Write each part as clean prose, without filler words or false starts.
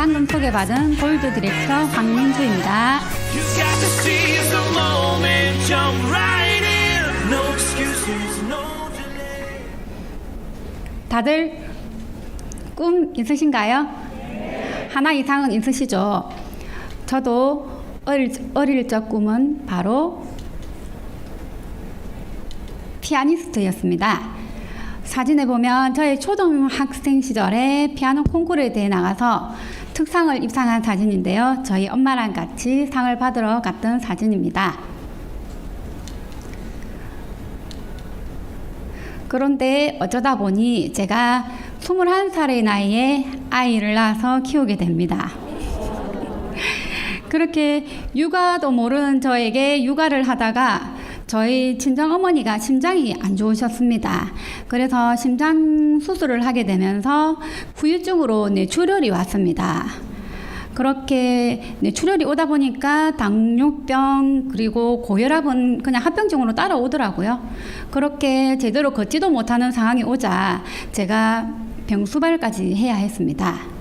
방금 소개받은 골드 디렉터 황민주입니다. 다들 꿈 있으신가요? 하나 이상은 있으시죠? 저도 어릴 적 꿈은 바로 피아니스트였습니다. 사진에 보면 저의 초등학생 시절에 피아노 콩쿠르에 대해 나가서 특상을 입상한 사진인데요. 저희 엄마랑 같이 상을 받으러 갔던 사진입니다. 그런데 어쩌다 보니 제가 21살의 나이에 아이를 낳아서 키우게 됩니다. 그렇게 육아도 모르는 저에게 육아를 하다가 저희 친정어머니가 심장이 안 좋으셨습니다. 그래서 심장 수술을 하게 되면서 후유증으로 뇌출혈이 왔습니다. 그렇게 뇌출혈이 오다 보니까 당뇨병 그리고 고혈압은 그냥 합병증으로 따라오더라고요. 그렇게 제대로 걷지도 못하는 상황이 오자 제가 병수발까지 해야 했습니다.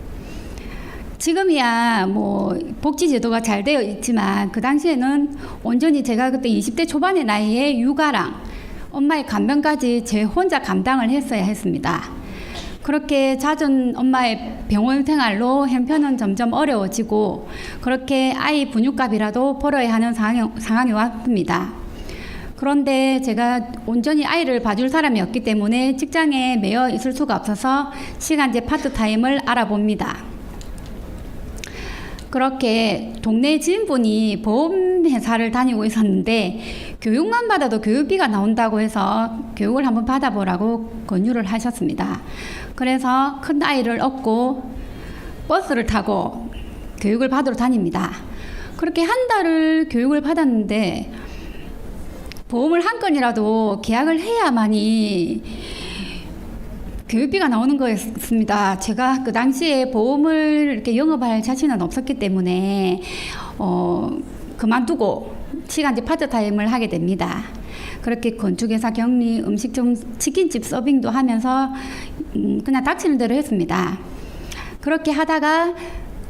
지금이야 뭐 복지 제도가 잘 되어 있지만 그 당시에는 온전히 제가 그때 20대 초반의 나이에 육아랑 엄마의 간병까지 제 혼자 감당을 했어야 했습니다. 그렇게 잦은 엄마의 병원 생활로 형편은 점점 어려워지고 그렇게 아이 분유값이라도 벌어야 하는 상황이 왔습니다. 그런데 제가 온전히 아이를 봐줄 사람이 없기 때문에 직장에 매여 있을 수가 없어서 시간제 파트타임을 알아봅니다. 그렇게 동네 지인분이 보험회사를 다니고 있었는데 교육만 받아도 교육비가 나온다고 해서 교육을 한번 받아보라고 권유를 하셨습니다. 그래서 큰 아이를 업고 버스를 타고 교육을 받으러 다닙니다. 그렇게 한 달을 교육을 받았는데 보험을 한 건이라도 계약을 해야만이 교육비가 나오는 거였습니다. 제가 그 당시에 보험을 이렇게 영업할 자신은 없었기 때문에 그만두고 시간제 파트타임을 하게 됩니다. 그렇게 건축회사 격리, 음식점, 치킨집 서빙도 하면서 그냥 닥치는 대로 했습니다. 그렇게 하다가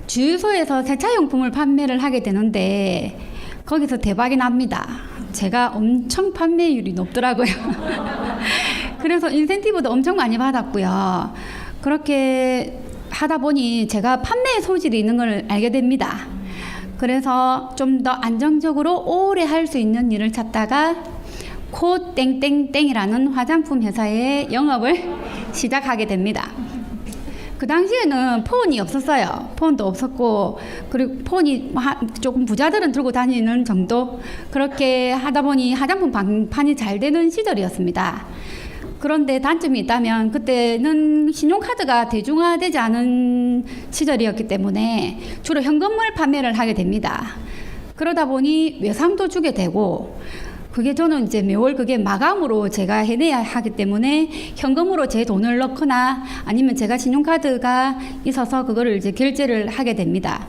주유소에서 세차용품을 판매를 하게 되는데 거기서 대박이 납니다. 제가 엄청 판매율이 높더라고요. 그래서 인센티브도 엄청 많이 받았고요. 그렇게 하다 보니 제가 판매에 소질이 있는 걸 알게 됩니다. 그래서 좀 더 안정적으로 오래 할 수 있는 일을 찾다가 코땡땡땡이라는 화장품 회사에 영업을 시작하게 됩니다. 그 당시에는 폰이 없었어요. 폰도 없었고 그리고 폰이 조금 부자들은 들고 다니는 정도 그렇게 하다 보니 화장품 방판이 잘 되는 시절이었습니다. 그런데 단점이 있다면 그때는 신용카드가 대중화되지 않은 시절이었기 때문에 주로 현금을 판매를 하게 됩니다. 그러다 보니 외상도 주게 되고 그게 저는 이제 매월 그게 마감으로 제가 해내야 하기 때문에 현금으로 제 돈을 넣거나 아니면 제가 신용카드가 있어서 그거를 이제 결제를 하게 됩니다.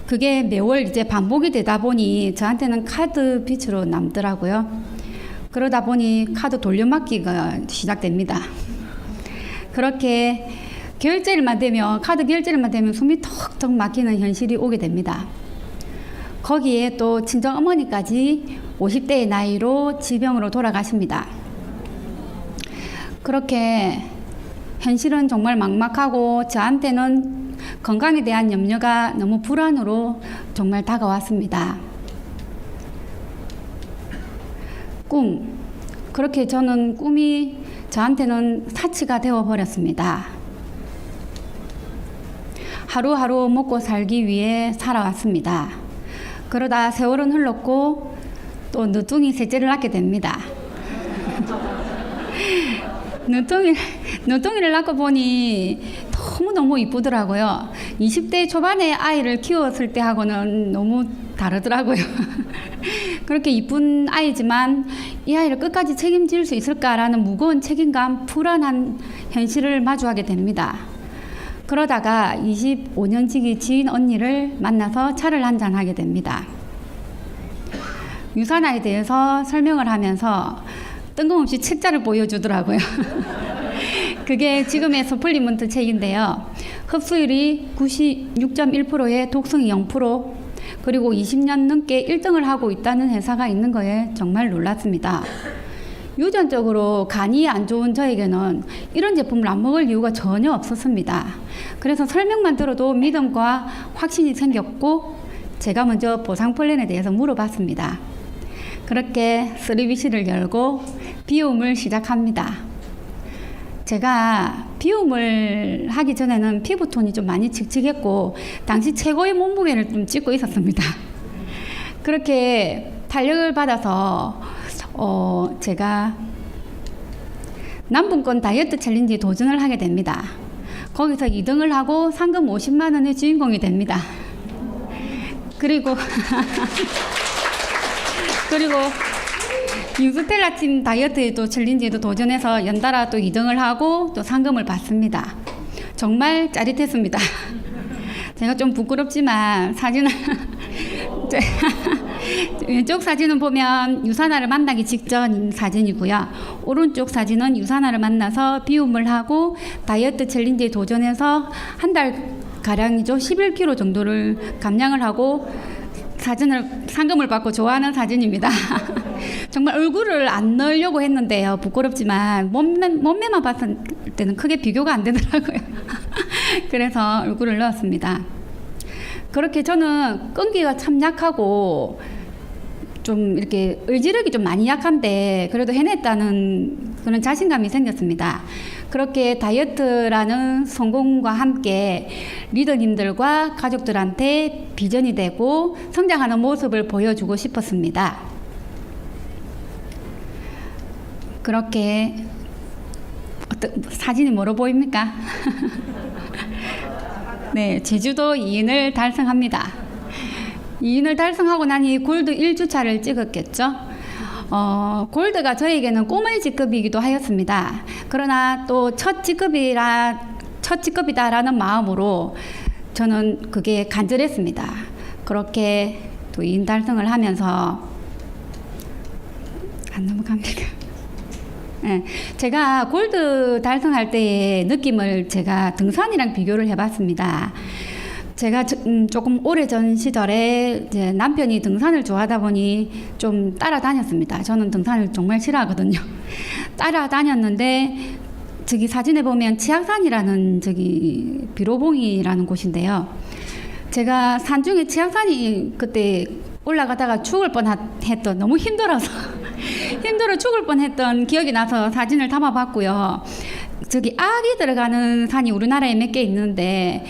그게 매월 이제 반복이 되다 보니 저한테는 카드 빚으로 남더라고요. 그러다 보니 카드 돌려막기가 시작됩니다. 그렇게 카드 결제를만 되면 숨이 턱턱 막히는 현실이 오게 됩니다. 거기에 또 친정 어머니까지 50대의 나이로 질병으로 돌아가십니다. 그렇게 현실은 정말 막막하고 저한테는 건강에 대한 염려가 너무 불안으로 정말 다가왔습니다. 그렇게 저는 꿈이 저한테는 사치가 되어버렸습니다. 하루하루 먹고 살기 위해 살아왔습니다. 그러다 세월은 흘렀고 또 늦둥이 셋째를 낳게 됩니다. 늦둥이를 낳고 보니 너무너무 이쁘더라고요. 20대 초반에 아이를 키웠을 때하고는 너무 다르더라고요. 그렇게 이쁜 아이지만 이 아이를 끝까지 책임질 수 있을까라는 무거운 책임감, 불안한 현실을 마주하게 됩니다. 그러다가 25년지기 지인 언니를 만나서 차를 한잔하게 됩니다. 유산화에 대해서 설명을 하면서 뜬금없이 책자를 보여주더라고요. 그게 지금의 서플리먼트 책인데요. 흡수율이 96.1%에 독성이 0%, 그리고 20년 넘게 1등을 하고 있다는 회사가 있는 거에 정말 놀랐습니다. 유전적으로 간이 안 좋은 저에게는 이런 제품을 안 먹을 이유가 전혀 없었습니다. 그래서 설명만 들어도 믿음과 확신이 생겼고, 제가 먼저 보상 플랜에 대해서 물어봤습니다. 그렇게 3BC를 열고 비움을 시작합니다. 제가 비움을 하기 전에는 피부톤이 좀 많이 칙칙했고, 당시 최고의 몸무게를 좀 찍고 있었습니다. 그렇게 탄력을 받아서 제가 남분권 다이어트 챌린지 도전을 하게 됩니다. 거기서 2등을 하고 상금 50만 원의 주인공이 됩니다. 그리고 뉴스텔라 팀 다이어트에도 챌린지에도 도전해서 연달아 또 2등을 하고 또 상금을 받습니다. 정말 짜릿했습니다. 제가 좀 부끄럽지만 사진은 왼쪽 사진은 보면 유산화를 만나기 직전 사진이고요. 오른쪽 사진은 유산화를 만나서 비움을 하고 다이어트 챌린지에 도전해서 한 달 가량이죠. 11kg 정도를 감량을 하고 상금을 받고 좋아하는 사진입니다. 정말 얼굴을 안 넣으려고 했는데요. 부끄럽지만 몸매만 봤을 때는 크게 비교가 안 되더라고요. 그래서 얼굴을 넣었습니다. 그렇게 저는 끈기가 참 약하고 좀 이렇게 의지력이 좀 많이 약한데 그래도 해냈다는 그런 자신감이 생겼습니다. 그렇게 다이어트라는 성공과 함께 리더님들과 가족들한테 비전이 되고 성장하는 모습을 보여주고 싶었습니다. 그렇게 사진이 뭐로 보입니까? 네, 제주도 2인을 달성합니다. 2인을 달성하고 나니 골드 1주차를 찍었겠죠. 골드가 저에게는 꿈의 직급이기도 하였습니다. 그러나 또 첫 직급이다라는 마음으로 저는 그게 간절했습니다. 그렇게 또 2인 달성을 하면서 안 넘어갑니까? 네, 제가 골드 달성할 때의 느낌을 제가 등산이랑 비교를 해봤습니다. 제가 조금 오래전 시절에 이제 남편이 등산을 좋아하다 보니 좀 따라다녔습니다. 저는 등산을 정말 싫어하거든요. 따라다녔는데 저기 사진에 보면 치악산이라는 저기 비로봉이라는 곳인데요. 제가 산 중에 치악산이 그때 올라가다가 죽을 뻔했던 너무 힘들어서 힘들어 죽을 뻔했던 기억이 나서 사진을 담아봤고요. 저기 악이 들어가는 산이 우리나라에 몇 개 있는데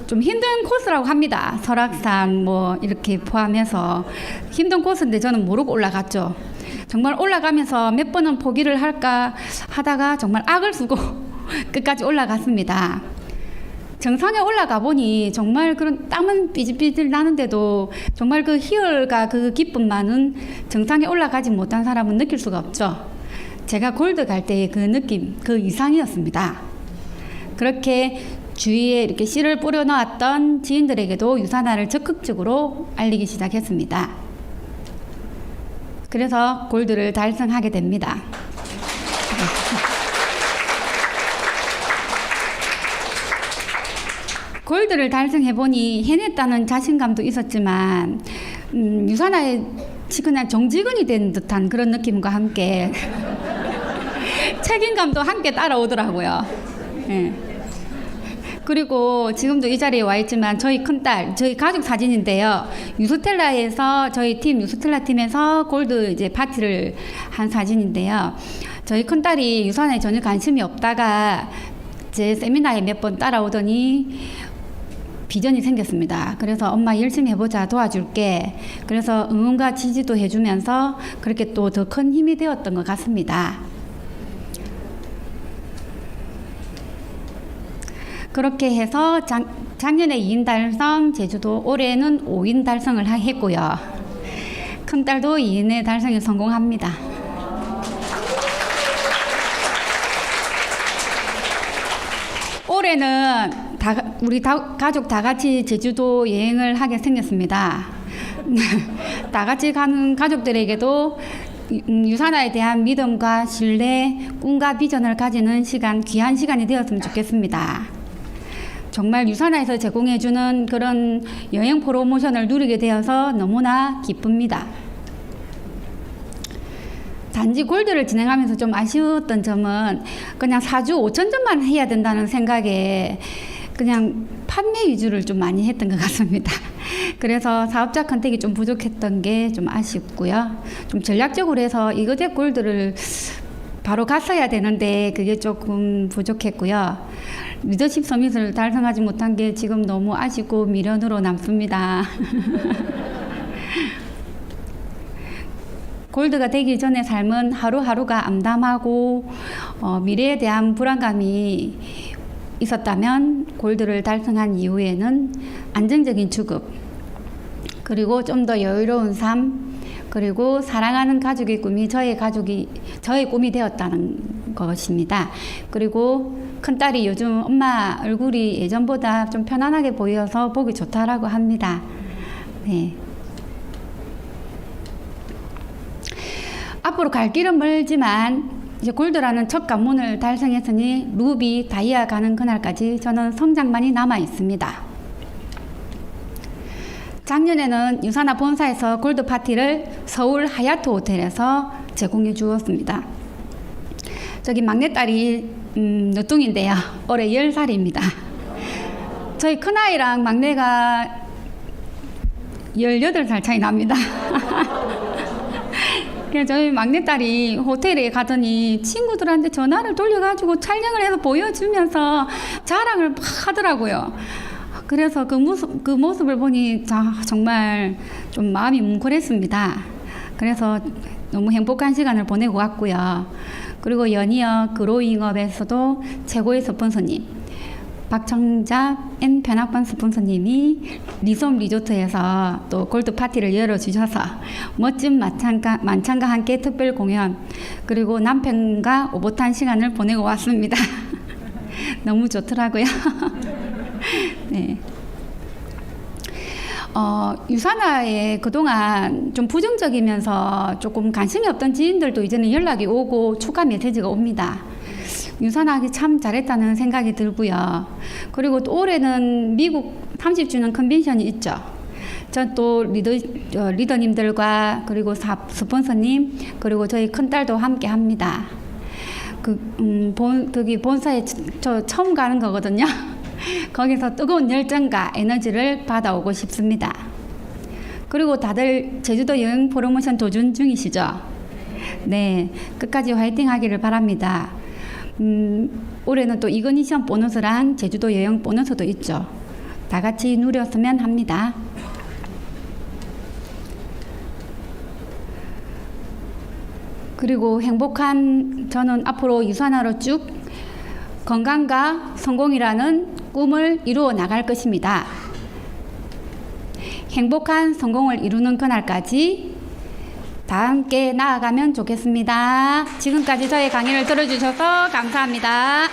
좀 힘든 코스라고 합니다. 설악산 뭐 이렇게 포함해서 힘든 코스인데 저는 모르고 올라갔죠. 정말 올라가면서 몇 번은 포기를 할까 하다가 정말 악을 쓰고 끝까지 올라갔습니다. 정상에 올라가 보니 정말 그런 땀은 삐질삐질 나는데도 정말 그 희열과 그 기쁨만은 정상에 올라가지 못한 사람은 느낄 수가 없죠. 제가 골드 갈 때의 그 느낌, 그 이상이었습니다. 그렇게 주위에 이렇게 씨를 뿌려 놓았던 지인들에게도 유산화를 적극적으로 알리기 시작했습니다. 그래서 골드를 달성하게 됩니다. 골드를 달성해보니 해냈다는 자신감도 있었지만 유산화에 그냥 정직원이 된 듯한 그런 느낌과 함께 책임감도 함께 따라오더라고요. 네. 그리고 지금도 이 자리에 와 있지만 저희 큰딸, 저희 가족 사진인데요. 뉴스텔라에서 저희 팀 뉴스텔라 팀에서 골드 이제 파티를 한 사진인데요. 저희 큰딸이 유산에 전혀 관심이 없다가 제 세미나에 몇 번 따라오더니 비전이 생겼습니다. 그래서 엄마 열심히 해보자, 도와줄게. 그래서 응원과 지지도 해주면서 그렇게 또 더 큰 힘이 되었던 것 같습니다. 그렇게 해서 작년에 2인 달성, 제주도 올해는 5인 달성을 했고요. 큰딸도 2인의 달성에 성공합니다. 올해는 우리 가족 다 같이 제주도 여행을 하게 생겼습니다. 다 같이 가는 가족들에게도 유산화에 대한 믿음과 신뢰, 꿈과 비전을 가지는 시간, 귀한 시간이 되었으면 좋겠습니다. 정말 유산화에서 제공해주는 그런 여행 프로모션을 누리게 되어서 너무나 기쁩니다. 단지 골드를 진행하면서 좀 아쉬웠던 점은 그냥 4주 5,000점만 해야 된다는 생각에 그냥 판매 위주를 좀 많이 했던 것 같습니다. 그래서 사업자 컨택이 좀 부족했던 게 좀 아쉽고요. 좀 전략적으로 해서 이거제 골드를 바로 갔어야 되는데 그게 조금 부족했고요. 리더십 서밋을 달성하지 못한 게 지금 너무 아쉽고 미련으로 남습니다. 골드가 되기 전의 삶은 하루하루가 암담하고 미래에 대한 불안감이 있었다면 골드를 달성한 이후에는 안정적인 주급, 그리고 좀 더 여유로운 삶, 그리고 사랑하는 가족의 꿈이 저의 꿈이 되었다는 것입니다. 그리고 큰딸이 요즘 엄마 얼굴이 예전보다 좀 편안하게 보여서 보기 좋다라고 합니다. 네. 앞으로 갈 길은 멀지만 이제 골드라는 첫 관문을 달성했으니 루비, 다이아 가는 그날까지 저는 성장만이 남아 있습니다. 작년에는 유산화 본사에서 골드 파티를 서울 하얏트 호텔에서 제공해 주었습니다. 저기 막내딸이 늦둥인데요. 올해 10살입니다. 저희 큰아이랑 막내가 18살 차이 납니다. 그래서 저희 막내딸이 호텔에 가더니 친구들한테 전화를 돌려가지고 촬영을 해서 보여주면서 자랑을 막 하더라고요. 그래서 그 모습을 보니 정말 좀 마음이 뭉클했습니다. 그래서 너무 행복한 시간을 보내고 왔고요. 그리고 연이어 그로잉업에서도 최고의 스폰서님, 박청자 앤 변학번 스폰서님이 리솜 리조트에서 또 골드 파티를 열어주셔서 멋진 만찬과 함께 특별 공연, 그리고 남편과 오붓한 시간을 보내고 왔습니다. 너무 좋더라고요. 네. 유산화에 그동안 좀 부정적이면서 조금 관심이 없던 지인들도 이제는 연락이 오고 추가 메시지가 옵니다. 유산화하기 참 잘했다는 생각이 들고요. 그리고 또 올해는 미국 30주년 컨벤션이 있죠. 전 또 리더님들과 그리고 스폰서님, 그리고 저희 큰딸도 함께 합니다. 거기 본사에 저 처음 가는 거거든요. 거기서 뜨거운 열정과 에너지를 받아오고 싶습니다. 그리고 다들 제주도 여행 프로모션 도전 중이시죠? 네, 끝까지 화이팅 하기를 바랍니다. 올해는 또 이그니션 보너스랑 제주도 여행 보너스도 있죠. 다 같이 누렸으면 합니다. 그리고 저는 앞으로 유산화로 쭉 건강과 성공이라는 꿈을 이루어 나갈 것입니다. 행복한 성공을 이루는 그날까지 다 함께 나아가면 좋겠습니다. 지금까지 저의 강의를 들어주셔서 감사합니다.